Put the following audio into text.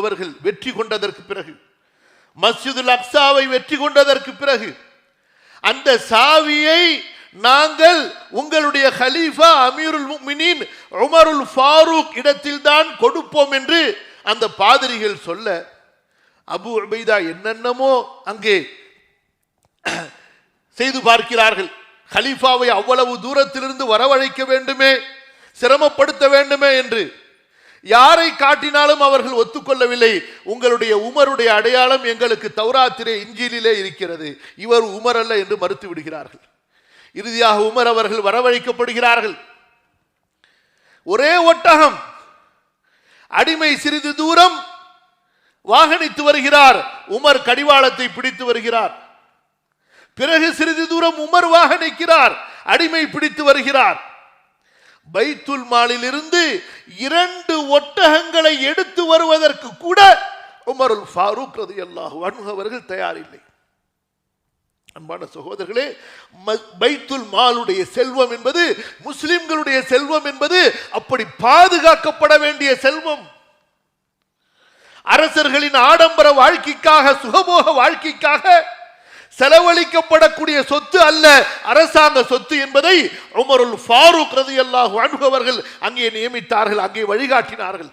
அவர்கள் வெற்றி கொண்டதற்கு பிறகு, மஸ்ஜிதுல் அக்ஸாவை வெற்றி கொண்டதற்கு பிறகு அந்த சாவியை நாங்கள் உங்களுடைய கலீஃபா அமீருல் முஃமினீன் உமருல் ஃபாரூக் இடத்தில் தான் கொடுப்போம் என்று அந்த பாதிரிகள் சொல்ல, அபு உபைதா என்னென்னமோ அங்கே செய்து பார்க்கிறார்கள். கலீஃபாவை அவ்வளவு தூரத்திலிருந்து வரவழைக்க வேண்டுமே, சிரமப்படுத்த வேண்டுமே என்று யாரை காட்டினாலும் அவர்கள் ஒத்துக்கொள்ளவில்லை. உங்களுடைய உமருடைய அடையாளம் எங்களுக்கு தௌராத்திலே இஞ்சிலிலே இருக்கிறது, இவர் உமர் அல்ல என்று மறுத்து விடுகிறார்கள். இறுதியாக உமர் அவர்கள் வரவழைக்கப்படுகிறார்கள். ஒரே ஒட்டகம், அடிமை சிறிது தூரம் வாகனித்து வருகிறார், உமர் கடிவாளத்தை பிடித்து வருகிறார். பிறகு சிறிது தூரம் உமர் வாகனிக்கிறார், அடிமை பிடித்து வருகிறார். பைத்துல் மாலிலிருந்து 2 ஒட்டகங்களை எடுத்து வருவதற்கு கூட உமருல் ஃபாரூக் ரலியல்லாஹு அன்ஹு அவர்கள் தயாரில்லை. அன்பான சகோதரர்களே, பைத்துல் மாலுடைய செல்வம் என்பது, முஸ்லிம்களுடைய செல்வம் என்பது அப்படி பாதுகாக்கப்பட வேண்டிய செல்வம். அரசர்களின் ஆடம்பர வாழ்க்கைக்காக, சுகபோக வாழ்க்கைக்காக செலவழிக்கப்படக்கூடிய சொத்து அல்ல அரசாங்க சொத்து என்பதை உமருல் ஃபாரூக் ரலியல்லாஹு அன்ஹு அவர்கள் அங்கே நியமித்தார்கள், அங்கே வழிகாட்டினார்கள்.